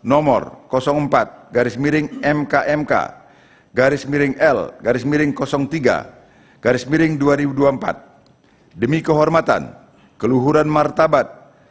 nomor 04-MK-MK-L-03-2024 demi kehormatan, keluhuran martabat,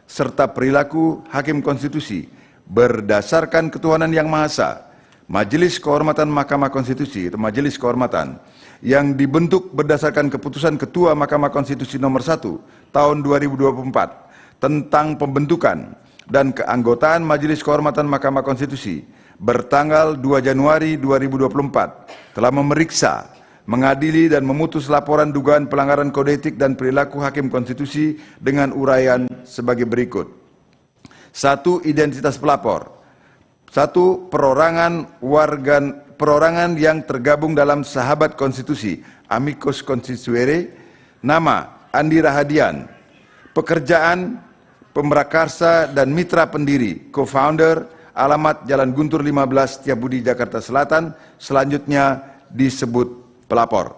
serta perilaku Hakim Konstitusi berdasarkan ketuhanan yang Maha Esa, Majelis Kehormatan Mahkamah Konstitusi atau Majelis Kehormatan yang dibentuk berdasarkan keputusan Ketua Mahkamah Konstitusi nomor 1 tahun 2024 tentang pembentukan dan keanggotaan Majelis Kehormatan Mahkamah Konstitusi bertanggal 2 Januari 2024 telah memeriksa, mengadili dan memutus laporan dugaan pelanggaran kode etik dan perilaku Hakim Konstitusi dengan uraian sebagai berikut. 1. Identitas pelapor. 1. Perorangan yang tergabung dalam Sahabat Konstitusi, Amicus Constituere. Nama, Andi Rahadian. Pekerjaan, pemrakarsa dan mitra pendiri, co-founder. Alamat Jalan Guntur 15, Setiabudi, Jakarta Selatan. Selanjutnya disebut pelapor.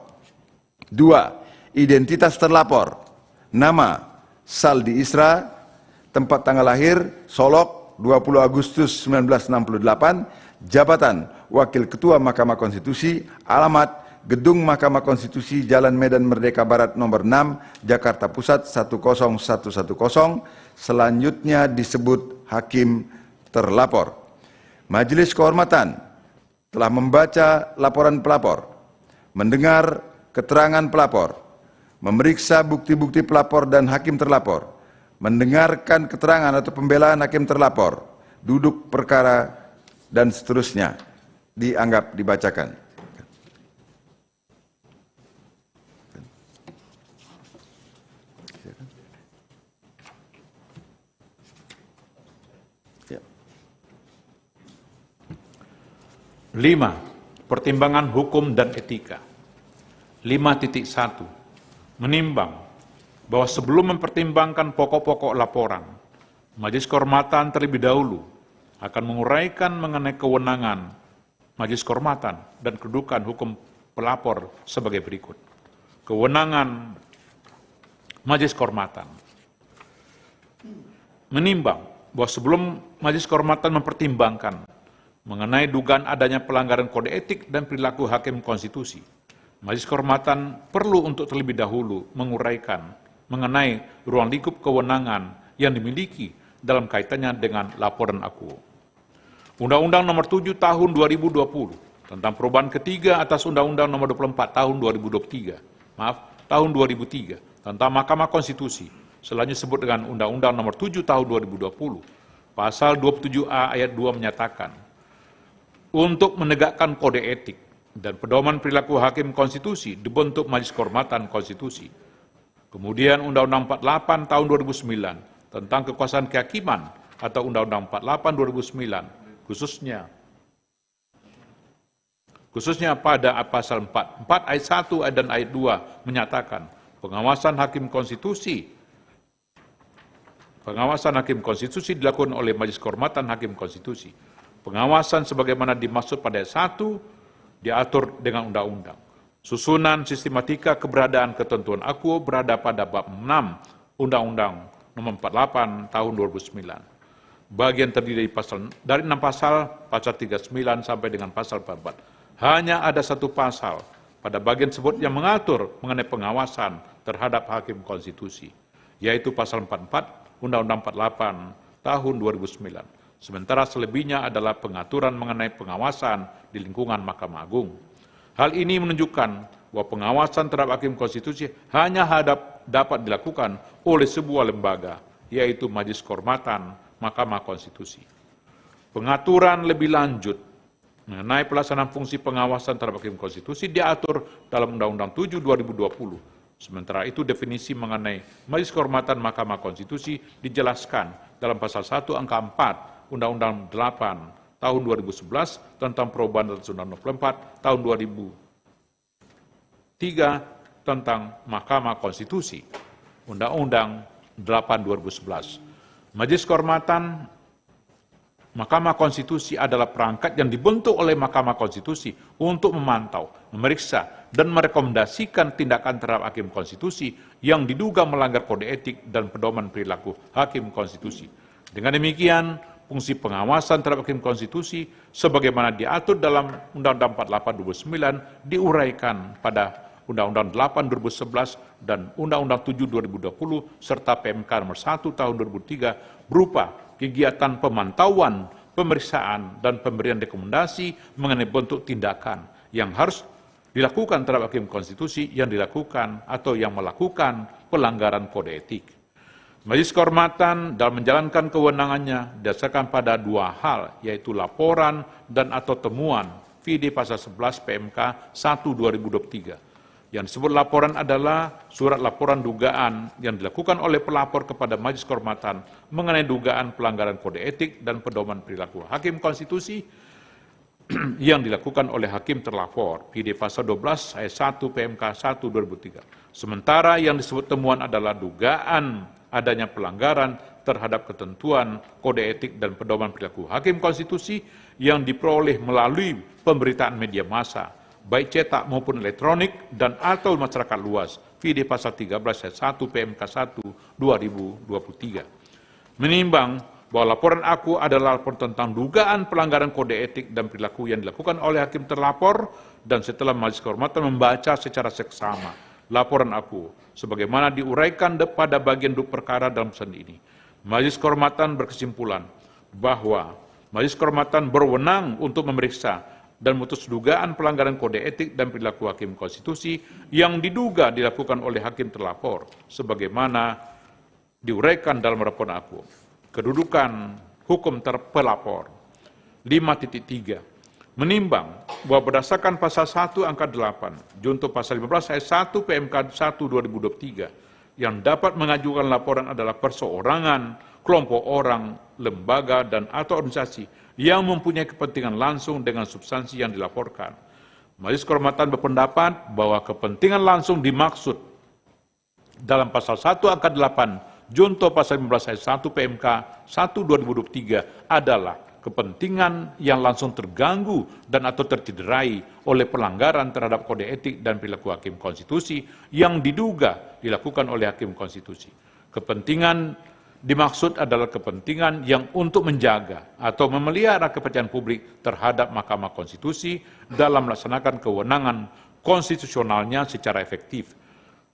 2. Identitas terlapor. Nama, Saldi Isra. Tempat tanggal lahir, Solok, 20 Agustus 1968. Jabatan, Wakil Ketua Mahkamah Konstitusi. Alamat, Gedung Mahkamah Konstitusi, Jalan Medan Merdeka Barat nomor 6, Jakarta Pusat 10110. Selanjutnya disebut Hakim terlapor. Majelis Kehormatan telah membaca laporan pelapor, mendengar keterangan pelapor, memeriksa bukti-bukti pelapor dan hakim terlapor, mendengarkan keterangan atau pembelaan hakim terlapor, duduk perkara, dan seterusnya dianggap dibacakan. Lima, pertimbangan hukum dan etika. 5.1. Menimbang bahwa sebelum mempertimbangkan pokok-pokok laporan, Majelis Kehormatan terlebih dahulu akan menguraikan mengenai kewenangan Majelis Kehormatan dan kedudukan hukum pelapor sebagai berikut. Kewenangan Majelis Kehormatan. Menimbang bahwa sebelum Majelis Kehormatan mempertimbangkan mengenai dugaan adanya pelanggaran kode etik dan perilaku Hakim Konstitusi, Majelis Kehormatan perlu untuk terlebih dahulu menguraikan mengenai ruang lingkup kewenangan yang dimiliki dalam kaitannya dengan laporan akuo. Undang-Undang Nomor 7 Tahun 2020 tentang perubahan ketiga atas Undang-Undang Nomor 24 Tahun 2003 tentang Mahkamah Konstitusi, selanjutnya disebut dengan Undang-Undang Nomor 7 Tahun 2020, Pasal 27A ayat 2 menyatakan, untuk menegakkan kode etik dan pedoman perilaku Hakim Konstitusi dibentuk Majelis Kehormatan Konstitusi. Kemudian Undang-Undang 48 Tahun 2009 tentang kekuasaan kehakiman atau Undang-Undang 48 2009 khususnya pada pasal 4 ayat 1 dan ayat 2 menyatakan pengawasan Hakim Konstitusi dilakukan oleh Majelis Kehormatan Hakim Konstitusi. Pengawasan sebagaimana dimaksud pada ayat 1 diatur dengan undang-undang. Susunan sistematika keberadaan ketentuan akuo berada pada bab 6 Undang-Undang Nomor 48 Tahun 2009. Bagian terdiri dari 6 pasal 39 sampai dengan pasal 44. Hanya ada satu pasal pada bagian tersebut yang mengatur mengenai pengawasan terhadap Hakim Konstitusi, yaitu pasal 44 Undang-Undang 48 Tahun 2009. Sementara selebihnya adalah pengaturan mengenai pengawasan di lingkungan Mahkamah Agung. Hal ini menunjukkan bahwa pengawasan terhadap Hakim Konstitusi hanya dapat dilakukan oleh sebuah lembaga, yaitu Majelis Kehormatan Mahkamah Konstitusi. Pengaturan lebih lanjut mengenai pelaksanaan fungsi pengawasan terhadap Hakim Konstitusi diatur dalam Undang-Undang 7 2020. Sementara itu definisi mengenai Majelis Kehormatan Mahkamah Konstitusi dijelaskan dalam pasal 1 angka 4 Undang-Undang 8 Tahun 2011 tentang perubahan atas Undang-Undang 24 Tahun 2003 tentang Mahkamah Konstitusi, Undang-Undang 8 2011. Majelis Kehormatan Mahkamah Konstitusi adalah perangkat yang dibentuk oleh Mahkamah Konstitusi untuk memantau, memeriksa, dan merekomendasikan tindakan terhadap Hakim Konstitusi yang diduga melanggar kode etik dan pedoman perilaku Hakim Konstitusi. Dengan demikian, fungsi pengawasan terhadap Hakim Konstitusi sebagaimana diatur dalam Undang-Undang 48 2009 diuraikan pada Undang-Undang 8 2011 dan Undang-Undang 7 2020 serta PMK nomor 1 tahun 2003 berupa kegiatan pemantauan, pemeriksaan, dan pemberian rekomendasi mengenai bentuk tindakan yang harus dilakukan terhadap Hakim Konstitusi yang dilakukan atau yang melakukan pelanggaran kode etik. Majelis Kehormatan dalam menjalankan kewenangannya didasarkan pada dua hal, yaitu laporan dan atau temuan VD pasal 11 PMK 1 2023. Yang disebut laporan adalah surat laporan dugaan yang dilakukan oleh pelapor kepada Majelis Kehormatan mengenai dugaan pelanggaran kode etik dan pedoman perilaku Hakim Konstitusi yang dilakukan oleh Hakim terlapor, PD pasal 12 ayat 1 PMK 1 2003. Sementara yang disebut temuan adalah dugaan adanya pelanggaran terhadap ketentuan kode etik dan pedoman perilaku Hakim Konstitusi yang diperoleh melalui pemberitaan media massa, baik cetak maupun elektronik dan atau masyarakat luas, VD pasal 13 ayat 1 PMK 1 2023. Menimbang bahwa laporan aku adalah laporan tentang dugaan pelanggaran kode etik dan perilaku yang dilakukan oleh hakim terlapor, dan setelah Majelis Kehormatan membaca secara seksama laporan aku sebagaimana diuraikan pada bagian duk perkara dalam pesan ini, Majelis Kehormatan berkesimpulan bahwa Majelis Kehormatan berwenang untuk memeriksa dan memutus dugaan pelanggaran kode etik dan perilaku Hakim Konstitusi yang diduga dilakukan oleh hakim terlapor sebagaimana diuraikan dalam laporan aku. Kedudukan hukum terpelapor. 5.3. Menimbang bahwa berdasarkan pasal 1 angka 8 junto pasal 15 ayat 1 PMK 1 2023 yang dapat mengajukan laporan adalah perseorangan, kelompok orang, lembaga dan atau organisasi yang mempunyai kepentingan langsung dengan substansi yang dilaporkan. Majelis Kehormatan berpendapat bahwa kepentingan langsung dimaksud dalam pasal 1 angka 8 junto pasal 15 ayat 1 PMK 1 2023 adalah kepentingan yang langsung terganggu dan atau tercederai oleh pelanggaran terhadap kode etik dan perilaku Hakim Konstitusi yang diduga dilakukan oleh Hakim Konstitusi. Kepentingan dimaksud adalah kepentingan yang untuk menjaga atau memelihara kepercayaan publik terhadap Mahkamah Konstitusi dalam melaksanakan kewenangan konstitusionalnya secara efektif.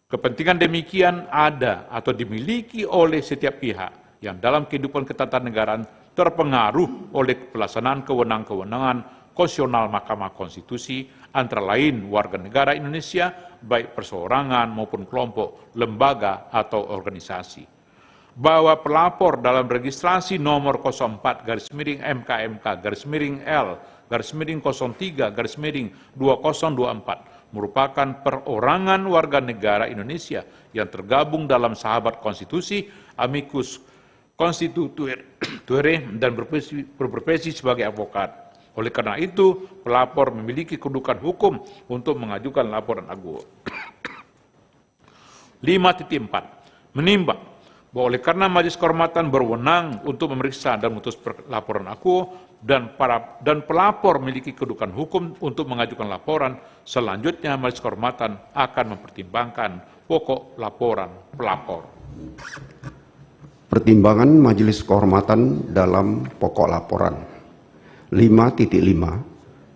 Kepentingan demikian ada atau dimiliki oleh setiap pihak yang dalam kehidupan ketatanegaraan terpengaruh oleh pelaksanaan kewenangan-kewenangan konstitusional Mahkamah Konstitusi, antara lain warga negara Indonesia, baik perseorangan maupun kelompok, lembaga, atau organisasi. Bahwa pelapor dalam registrasi nomor 04-L-MKMK-L-03-03-2024 merupakan perorangan warga negara Indonesia yang tergabung dalam sahabat konstitusi, amicus constituere, dan berprofesi sebagai advokat. Oleh karena itu, pelapor memiliki kedudukan hukum untuk mengajukan laporan aku. 5.4. Menimbang bahwa oleh karena Majelis Kehormatan berwenang untuk memeriksa dan memutus laporan aku dan pelapor memiliki kedudukan hukum untuk mengajukan laporan, selanjutnya Majelis Kehormatan akan mempertimbangkan pokok laporan pelapor. Pertimbangan Majelis Kehormatan dalam pokok laporan. 5.5.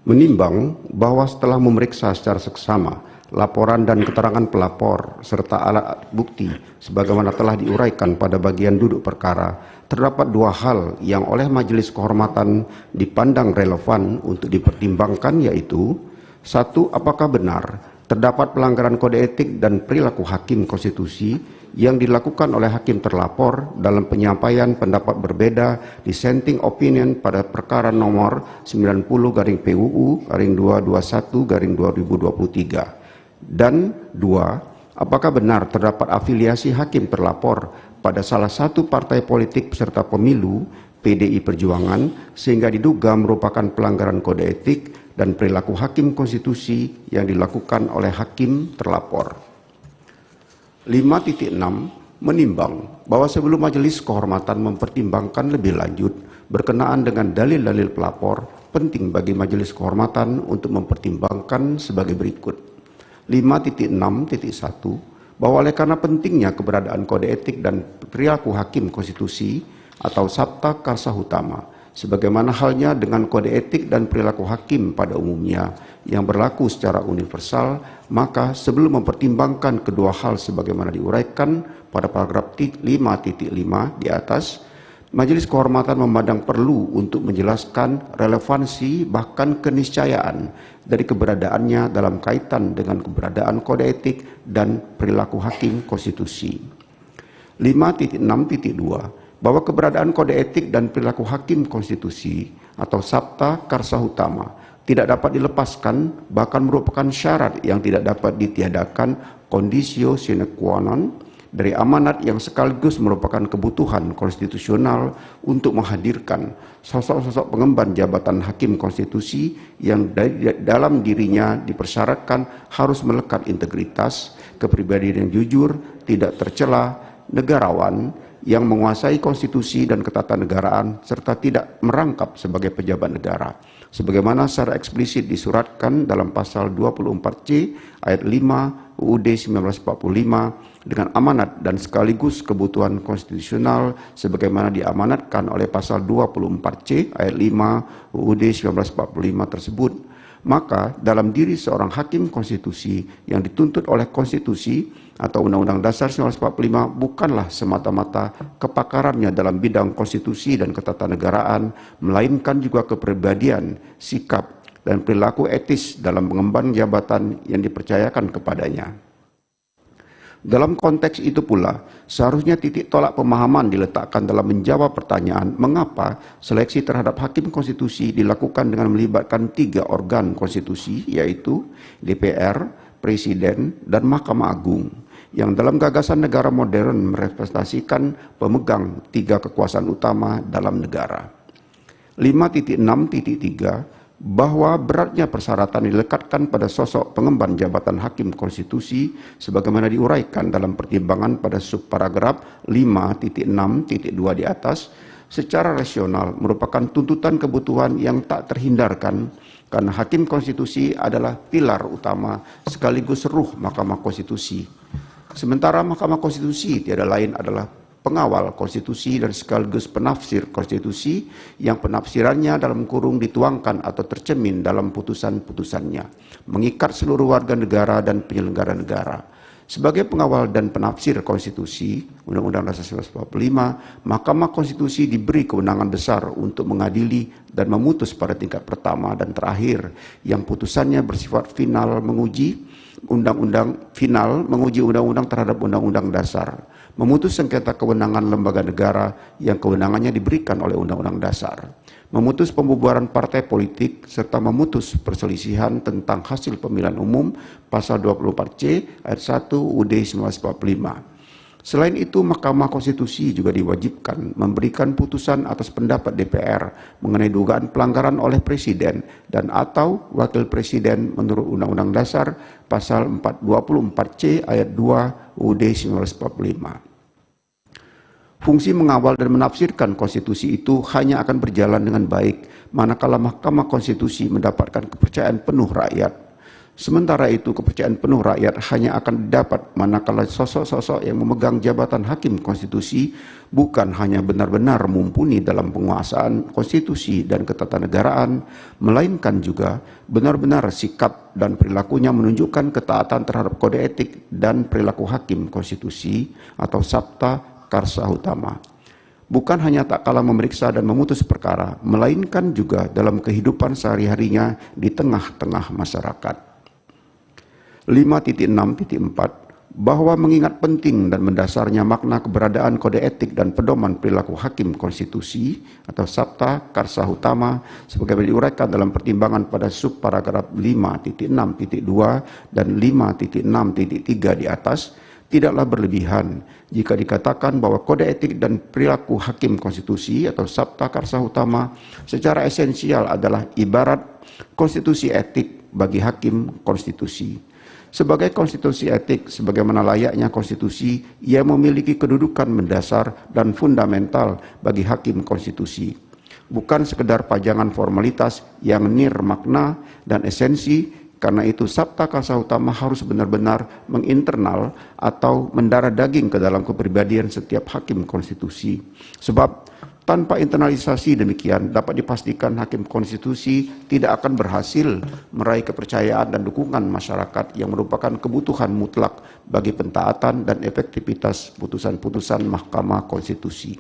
Menimbang bahwa setelah memeriksa secara seksama laporan dan keterangan pelapor serta alat bukti sebagaimana telah diuraikan pada bagian duduk perkara, terdapat dua hal yang oleh Majelis Kehormatan dipandang relevan untuk dipertimbangkan, yaitu: 1. Apakah benar terdapat pelanggaran kode etik dan perilaku Hakim Konstitusi yang dilakukan oleh hakim terlapor dalam penyampaian pendapat berbeda dissenting opinion pada perkara nomor 90/PUU/221/2023. Dan 2. Apakah benar terdapat afiliasi hakim terlapor pada salah satu partai politik peserta pemilu PDI Perjuangan sehingga diduga merupakan pelanggaran kode etik dan perilaku Hakim Konstitusi yang dilakukan oleh hakim terlapor. 5.6. Menimbang bahwa sebelum Majelis Kehormatan mempertimbangkan lebih lanjut berkenaan dengan dalil-dalil pelapor, penting bagi Majelis Kehormatan untuk mempertimbangkan sebagai berikut. 5.6.1. Bahwa oleh karena pentingnya keberadaan kode etik dan perilaku Hakim Konstitusi atau Sabta Karsa Utama sebagaimana halnya dengan kode etik dan perilaku hakim pada umumnya yang berlaku secara universal, maka sebelum mempertimbangkan kedua hal sebagaimana diuraikan pada paragraf 5.5 di atas, Majelis Kehormatan memandang perlu untuk menjelaskan relevansi bahkan keniscayaan dari keberadaannya dalam kaitan dengan keberadaan kode etik dan perilaku hakim konstitusi. 5.6.2 bahwa keberadaan kode etik dan perilaku hakim konstitusi atau Sabta Karsa Utama tidak dapat dilepaskan, bahkan merupakan syarat yang tidak dapat ditiadakan conditio sine qua non dari amanat yang sekaligus merupakan kebutuhan konstitusional untuk menghadirkan sosok-sosok pengemban jabatan hakim konstitusi yang dalam dirinya dipersyaratkan harus melekat integritas, kepribadian yang jujur, tidak tercela, negarawan, yang menguasai konstitusi dan ketatanegaraan serta tidak merangkap sebagai pejabat negara, sebagaimana secara eksplisit disuratkan dalam pasal 24C ayat 5 UUD 1945 dengan amanat dan sekaligus kebutuhan konstitusional sebagaimana diamanatkan oleh pasal 24C ayat 5 UUD 1945 tersebut. Maka dalam diri seorang hakim konstitusi yang dituntut oleh konstitusi atau Undang-Undang Dasar 1945 bukanlah semata-mata kepakarannya dalam bidang konstitusi dan ketatanegaraan, melainkan juga kepribadian, sikap, dan perilaku etis dalam mengemban jabatan yang dipercayakan kepadanya. Dalam konteks itu pula, seharusnya titik tolak pemahaman diletakkan dalam menjawab pertanyaan mengapa seleksi terhadap hakim konstitusi dilakukan dengan melibatkan 3 organ konstitusi, yaitu DPR, Presiden, dan Mahkamah Agung, yang dalam gagasan negara modern merepresentasikan pemegang 3 kekuasaan utama dalam negara. 5.6.3 bahwa beratnya persyaratan dilekatkan pada sosok pengemban jabatan hakim konstitusi sebagaimana diuraikan dalam pertimbangan pada subparagraf 5.6.2 di atas secara rasional merupakan tuntutan kebutuhan yang tak terhindarkan karena hakim konstitusi adalah pilar utama sekaligus ruh Mahkamah Konstitusi. Sementara Mahkamah Konstitusi tiada lain adalah pengawal konstitusi dan sekaligus penafsir konstitusi yang penafsirannya dalam kurung dituangkan atau tercemin dalam putusan-putusannya, mengikat seluruh warga negara dan penyelenggara negara. Sebagai pengawal dan penafsir konstitusi, Undang-Undang Dasar 1945, Mahkamah Konstitusi diberi kewenangan besar untuk mengadili dan memutus pada tingkat pertama dan terakhir yang putusannya bersifat final menguji undang-undang terhadap undang-undang dasar, memutus sengketa kewenangan lembaga negara yang kewenangannya diberikan oleh undang-undang dasar, memutus pembubaran partai politik, serta memutus perselisihan tentang hasil pemilihan umum pasal 24C ayat 1 UUD 1945. Selain itu, Mahkamah Konstitusi juga diwajibkan memberikan putusan atas pendapat DPR mengenai dugaan pelanggaran oleh Presiden dan atau Wakil Presiden menurut Undang-Undang Dasar pasal 424C ayat 2 UUD 1945. Fungsi mengawal dan menafsirkan konstitusi itu hanya akan berjalan dengan baik manakala Mahkamah Konstitusi mendapatkan kepercayaan penuh rakyat. Sementara itu, kepercayaan penuh rakyat hanya akan didapat manakala sosok-sosok yang memegang jabatan hakim konstitusi bukan hanya benar-benar mumpuni dalam penguasaan konstitusi dan ketatanegaraan, melainkan juga benar-benar sikap dan perilakunya menunjukkan ketaatan terhadap kode etik dan perilaku hakim konstitusi atau Sabta Karsa Utama. Bukan hanya tak kalah memeriksa dan memutus perkara, melainkan juga dalam kehidupan sehari-harinya di tengah-tengah masyarakat. 5.6.4 bahwa mengingat penting dan mendasarnya makna keberadaan kode etik dan pedoman perilaku hakim konstitusi atau Sabta Karsa Utama sebagaimana diuraikan dalam pertimbangan pada subparagraf 5.6.2 dan 5.6.3 di atas, tidaklah berlebihan jika dikatakan bahwa kode etik dan perilaku hakim konstitusi atau Sabta Karsa Utama secara esensial adalah ibarat konstitusi etik bagi hakim konstitusi. Sebagai konstitusi etik, sebagaimana layaknya konstitusi, ia memiliki kedudukan mendasar dan fundamental bagi hakim konstitusi. Bukan sekedar pajangan formalitas yang nirmakna dan esensi, karena itu Sabta Karsa Utama harus benar-benar menginternal atau mendarah daging ke dalam kepribadian setiap hakim konstitusi. Sebab Tanpa internalisasi demikian, dapat dipastikan Hakim Konstitusi tidak akan berhasil meraih kepercayaan dan dukungan masyarakat yang merupakan kebutuhan mutlak bagi pentaatan dan efektivitas putusan-putusan Mahkamah Konstitusi.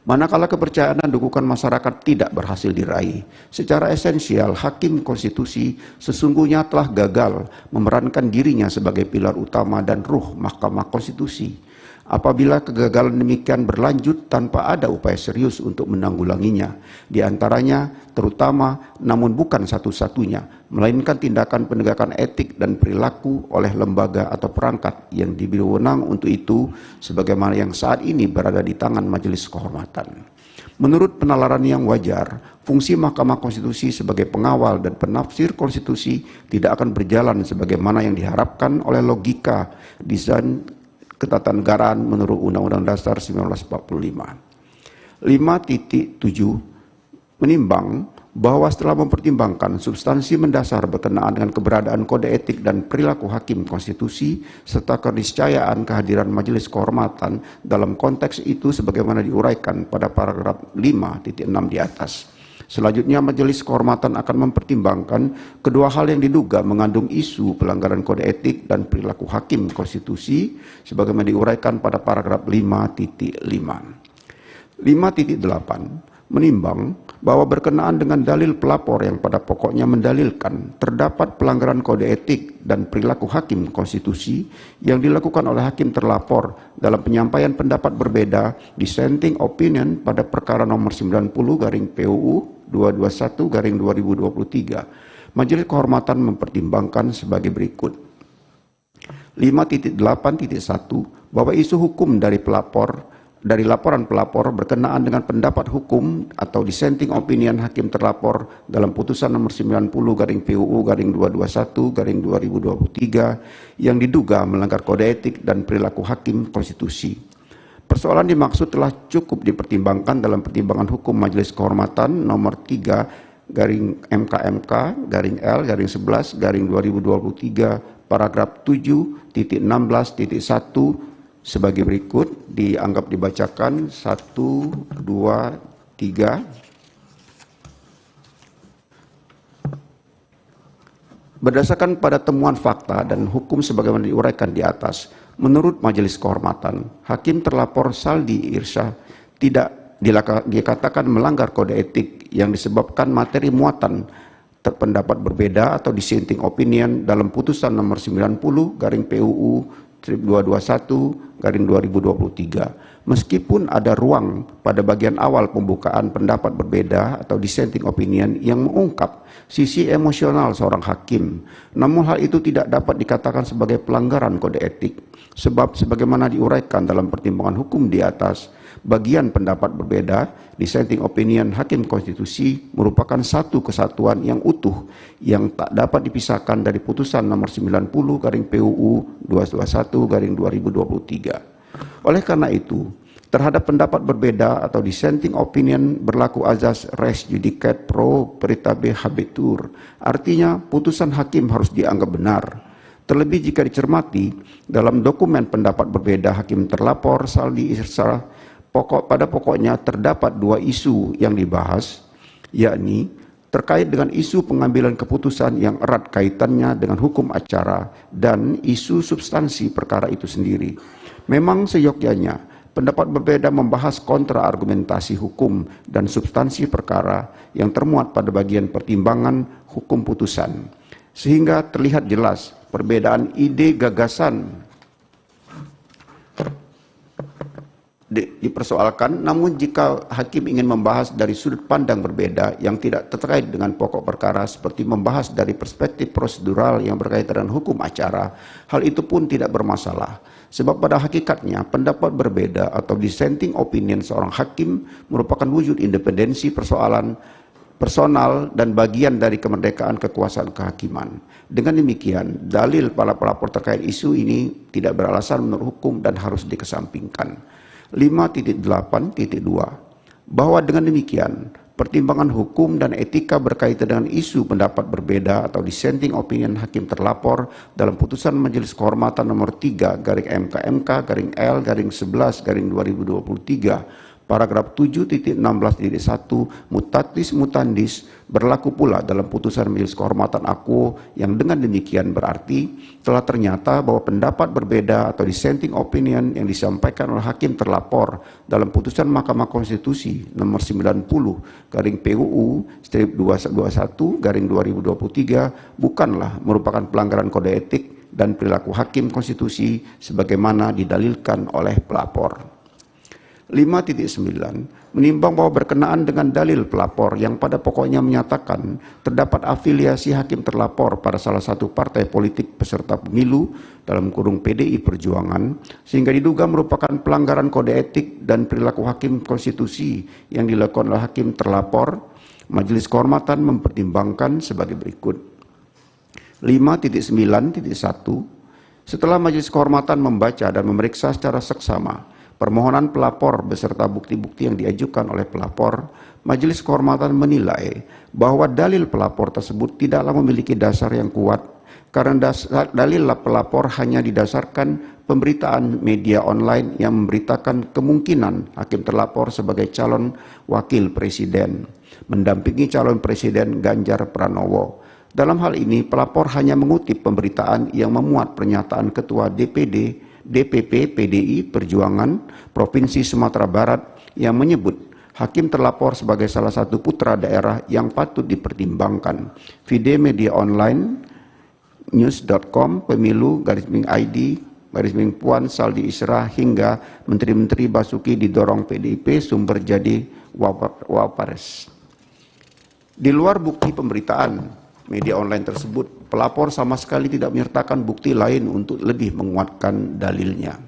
Manakala kepercayaan dan dukungan masyarakat tidak berhasil diraih, secara esensial Hakim Konstitusi sesungguhnya telah gagal memerankan dirinya sebagai pilar utama dan ruh Mahkamah Konstitusi. Apabila kegagalan demikian berlanjut tanpa ada upaya serius untuk menanggulanginya, di antaranya terutama namun bukan satu-satunya, melainkan tindakan penegakan etik dan perilaku oleh lembaga atau perangkat yang diberi wewenang untuk itu, sebagaimana yang saat ini berada di tangan Majelis Kehormatan. Menurut penalaran yang wajar, fungsi Mahkamah Konstitusi sebagai pengawal dan penafsir konstitusi tidak akan berjalan sebagaimana yang diharapkan oleh logika desain ketatanegaraan menurut Undang-Undang Dasar 1945. 5.7 menimbang bahwa setelah mempertimbangkan substansi mendasar berkenaan dengan keberadaan kode etik dan perilaku Hakim Konstitusi serta keniscayaan kehadiran Majelis Kehormatan dalam konteks itu sebagaimana diuraikan pada paragraf 5.6 di atas. Selanjutnya, Majelis Kehormatan akan mempertimbangkan kedua hal yang diduga mengandung isu pelanggaran kode etik dan perilaku Hakim Konstitusi sebagaimana diuraikan pada paragraf 5.5. 5.8 menimbang bahwa berkenaan dengan dalil pelapor yang pada pokoknya mendalilkan terdapat pelanggaran kode etik dan perilaku Hakim Konstitusi yang dilakukan oleh hakim terlapor dalam penyampaian pendapat berbeda dissenting opinion pada perkara nomor 90/PUU 221/2023. Majelis Kehormatan mempertimbangkan sebagai berikut. 5.8.1 bahwa isu hukum dari laporan pelapor berkenaan dengan pendapat hukum atau dissenting opinion hakim terlapor dalam putusan nomor 90/PUU/221/2023 yang diduga melanggar kode etik dan perilaku Hakim Konstitusi. Persoalan dimaksud telah cukup dipertimbangkan dalam pertimbangan hukum Majelis Kehormatan nomor 3/MKMK/L/11/2023 paragraf 7.16.1 sebagai berikut, dianggap dibacakan 1, 2, 3. Berdasarkan pada temuan fakta dan hukum sebagaimana diuraikan di atas, menurut Majelis Kehormatan, Hakim terlapor Saldi Irsyah tidak dikatakan melanggar kode etik yang disebabkan materi muatan terpendapat berbeda atau dissenting opinion dalam putusan nomor 90/PUU 221/2023. Meskipun ada ruang pada bagian awal pembukaan pendapat berbeda atau dissenting opinion yang mengungkap sisi emosional seorang hakim, namun hal itu tidak dapat dikatakan sebagai pelanggaran kode etik, sebab sebagaimana diuraikan dalam pertimbangan hukum di atas, bagian pendapat berbeda, dissenting opinion Hakim Konstitusi merupakan satu kesatuan yang utuh yang tak dapat dipisahkan dari putusan nomor 90/PUU 221/2023. Oleh karena itu, terhadap pendapat berbeda atau dissenting opinion berlaku azas res judicata pro paritatis habetur. Artinya, putusan hakim harus dianggap benar. Terlebih jika dicermati dalam dokumen pendapat berbeda hakim terlapor Saldi Irsyah, pada pokoknya terdapat dua isu yang dibahas, yakni terkait dengan isu pengambilan keputusan yang erat kaitannya dengan hukum acara dan isu substansi perkara itu sendiri. Memang seyogyanya pendapat berbeda membahas kontra argumentasi hukum dan substansi perkara yang termuat pada bagian pertimbangan hukum putusan, sehingga terlihat jelas perbedaan ide gagasan dipersoalkan. Namun jika hakim ingin membahas dari sudut pandang berbeda yang tidak terkait dengan pokok perkara seperti membahas dari perspektif prosedural yang berkaitan dengan hukum acara, hal itu pun tidak bermasalah. Sebab pada hakikatnya pendapat berbeda atau dissenting opinion seorang hakim merupakan wujud independensi persoalan personal dan bagian dari kemerdekaan kekuasaan kehakiman. Dengan demikian, dalil para pelapor terkait isu ini tidak beralasan menurut hukum dan harus dikesampingkan. 5.8.2 bahwa dengan demikian pertimbangan hukum dan etika berkaitan dengan isu pendapat berbeda atau dissenting opinion hakim terlapor dalam putusan Majelis Kehormatan nomor 3/MKMK/L/11/2023 Paragraf 7.16.1 mutatis mutandis berlaku pula dalam putusan Majelis Kehormatan Akuo yang dengan demikian berarti telah ternyata bahwa pendapat berbeda atau dissenting opinion yang disampaikan oleh hakim terlapor dalam putusan Mahkamah Konstitusi nomor 90/PUU/21/2023 bukanlah merupakan pelanggaran kode etik dan perilaku hakim konstitusi sebagaimana didalilkan oleh pelapor. 5.9 menimbang bahwa berkenaan dengan dalil pelapor yang pada pokoknya menyatakan terdapat afiliasi hakim terlapor pada salah satu partai politik peserta pemilu dalam kurung PDI Perjuangan sehingga diduga merupakan pelanggaran kode etik dan perilaku hakim konstitusi yang dilakukan oleh hakim terlapor, Majelis Kehormatan mempertimbangkan sebagai berikut. 5.9.1 setelah Majelis Kehormatan membaca dan memeriksa secara seksama permohonan pelapor beserta bukti-bukti yang diajukan oleh pelapor, Majelis Kehormatan menilai bahwa dalil pelapor tersebut tidaklah memiliki dasar yang kuat karena dalil pelapor hanya didasarkan pemberitaan media online yang memberitakan kemungkinan hakim terlapor sebagai calon wakil presiden, mendampingi calon presiden Ganjar Pranowo. Dalam hal ini, pelapor hanya mengutip pemberitaan yang memuat pernyataan Ketua DPP PDI Perjuangan Provinsi Sumatera Barat yang menyebut hakim terlapor sebagai salah satu putra daerah yang patut dipertimbangkan. Vide media online news.com pemilu_ID_Puan Saldi Isra hingga Menteri-Menteri Basuki didorong PDIP sumber jadi Wapres. Di luar bukti pemberitaan media online tersebut, pelapor sama sekali tidak menyertakan bukti lain untuk lebih menguatkan dalilnya.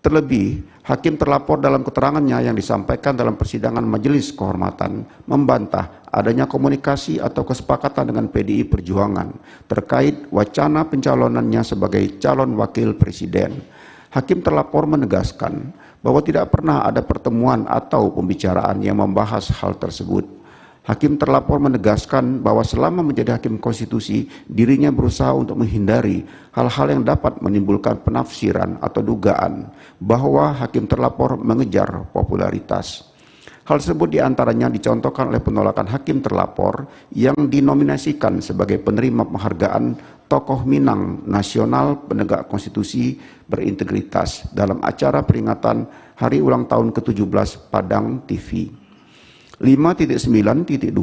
Terlebih, hakim terlapor dalam keterangannya yang disampaikan dalam persidangan Majelis Kehormatan membantah adanya komunikasi atau kesepakatan dengan PDI Perjuangan terkait wacana pencalonannya sebagai calon wakil presiden. Hakim terlapor menegaskan bahwa tidak pernah ada pertemuan atau pembicaraan yang membahas hal tersebut. Hakim terlapor menegaskan bahwa selama menjadi hakim konstitusi, dirinya berusaha untuk menghindari hal-hal yang dapat menimbulkan penafsiran atau dugaan bahwa hakim terlapor mengejar popularitas. Hal tersebut diantaranya dicontohkan oleh penolakan hakim terlapor yang dinominasikan sebagai penerima penghargaan Tokoh Minang Nasional Penegak Konstitusi Berintegritas dalam acara peringatan Hari Ulang Tahun ke-17 Padang TV. 5.9.2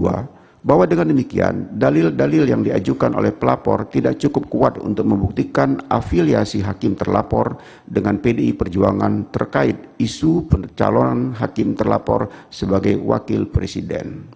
bahwa dengan demikian dalil-dalil yang diajukan oleh pelapor tidak cukup kuat untuk membuktikan afiliasi hakim terlapor dengan PDI Perjuangan terkait isu pencalonan hakim terlapor sebagai wakil presiden.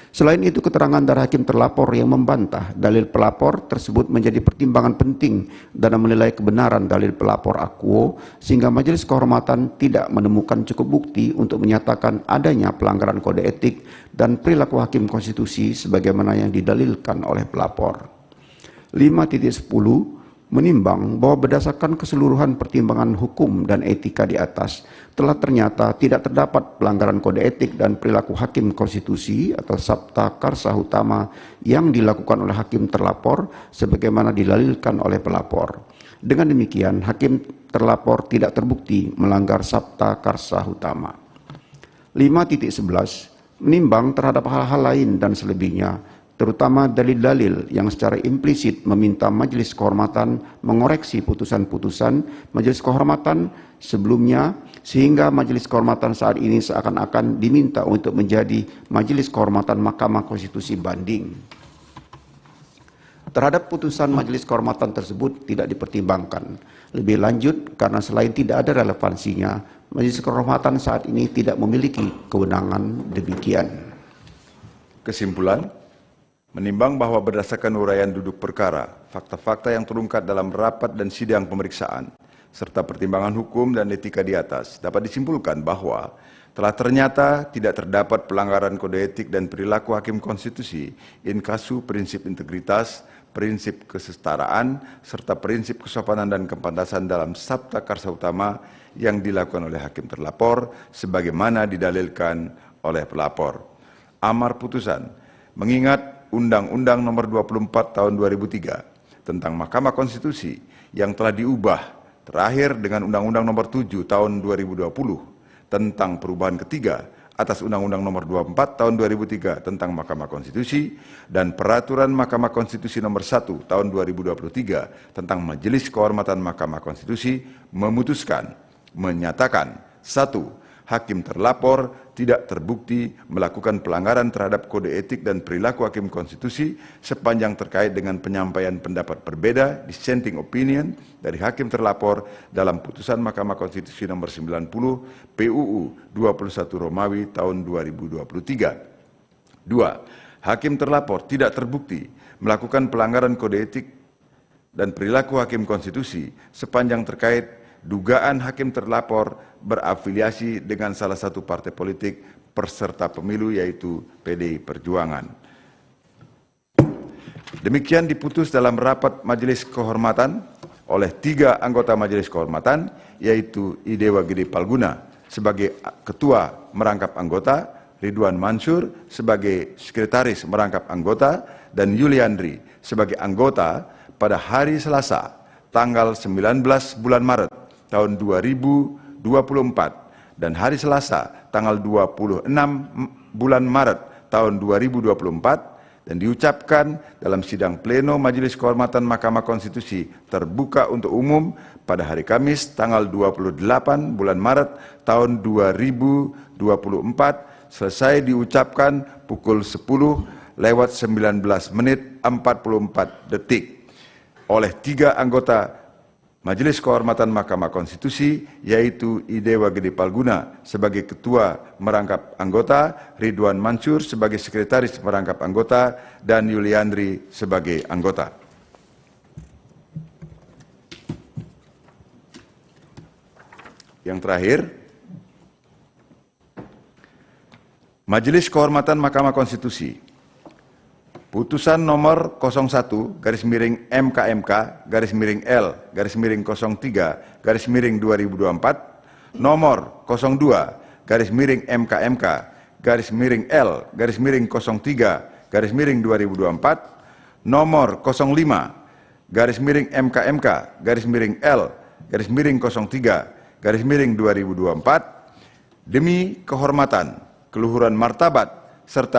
Selain itu, keterangan dari hakim terlapor yang membantah dalil pelapor tersebut menjadi pertimbangan penting dalam menilai kebenaran dalil pelapor Akuo, sehingga Majelis Kehormatan tidak menemukan cukup bukti untuk menyatakan adanya pelanggaran kode etik dan perilaku hakim konstitusi sebagaimana yang didalilkan oleh pelapor. 5.10 menimbang bahwa berdasarkan keseluruhan pertimbangan hukum dan etika di atas, telah ternyata tidak terdapat pelanggaran kode etik dan perilaku hakim konstitusi atau sabta karsa utama yang dilakukan oleh hakim terlapor sebagaimana dilalilkan oleh pelapor. Dengan demikian, hakim terlapor tidak terbukti melanggar sabta karsa utama. 5.11 menimbang terhadap hal-hal lain dan selebihnya, terutama dalil-dalil yang secara implisit meminta Majelis Kehormatan mengoreksi putusan-putusan Majelis Kehormatan sebelumnya, sehingga Majelis Kehormatan saat ini seakan-akan diminta untuk menjadi Majelis Kehormatan Mahkamah Konstitusi banding. Terhadap putusan Majelis Kehormatan tersebut tidak dipertimbangkan. Lebih lanjut, karena selain tidak ada relevansinya, Majelis Kehormatan saat ini tidak memiliki kewenangan demikian. Kesimpulan, menimbang bahwa berdasarkan uraian duduk perkara, fakta-fakta yang terungkap dalam rapat dan sidang pemeriksaan, serta pertimbangan hukum dan etika di atas, dapat disimpulkan bahwa telah ternyata tidak terdapat pelanggaran kode etik dan perilaku hakim konstitusi in casu prinsip integritas, prinsip kesetaraan, serta prinsip kesopanan dan kepantasan dalam sabta karsa utama yang dilakukan oleh hakim terlapor sebagaimana didalilkan oleh pelapor. Amar putusan, mengingat Undang-Undang Nomor 24 Tahun 2003 tentang Mahkamah Konstitusi yang telah diubah terakhir dengan Undang-Undang Nomor 7 Tahun 2020 tentang perubahan ketiga atas Undang-Undang Nomor 24 Tahun 2003 tentang Mahkamah Konstitusi dan Peraturan Mahkamah Konstitusi Nomor 1 Tahun 2023 tentang Majelis Kehormatan Mahkamah Konstitusi memutuskan, menyatakan, 1. Hakim terlapor tidak terbukti melakukan pelanggaran terhadap kode etik dan perilaku hakim konstitusi sepanjang terkait dengan penyampaian pendapat berbeda, dissenting opinion, dari hakim terlapor dalam putusan Mahkamah Konstitusi nomor 90 PUU 21 Romawi tahun 2023. 2. Hakim terlapor tidak terbukti melakukan pelanggaran kode etik dan perilaku hakim konstitusi sepanjang terkait dugaan hakim terlapor berafiliasi dengan salah satu partai politik peserta pemilu yaitu PDI Perjuangan. Demikian diputus dalam rapat Majelis Kehormatan oleh 3 anggota Majelis Kehormatan yaitu Idewa Gede Palguna sebagai Ketua Merangkap Anggota, Ridwan Mansur sebagai Sekretaris Merangkap Anggota, dan Yuliandri sebagai anggota pada hari Selasa tanggal 19 bulan Maret tahun 2024 dan hari Selasa tanggal 26 bulan Maret tahun 2024 dan diucapkan dalam sidang pleno Majelis Kehormatan Mahkamah Konstitusi terbuka untuk umum pada hari Kamis tanggal 28 bulan Maret tahun 2024 selesai diucapkan pukul 10:19:44 oleh 3 anggota Majelis Kehormatan Mahkamah Konstitusi yaitu Idewa Gede Palguna sebagai Ketua Merangkap Anggota, Ridwan Mansur sebagai Sekretaris Merangkap Anggota, dan Yuliandri sebagai anggota. Yang terakhir, Majelis Kehormatan Mahkamah Konstitusi Putusan nomor 01-MKMK-L-03-2024, nomor 02-MKMK-L-03-2024, nomor 05-MKMK-L-03-2024, demi kehormatan, keluhuran martabat, serta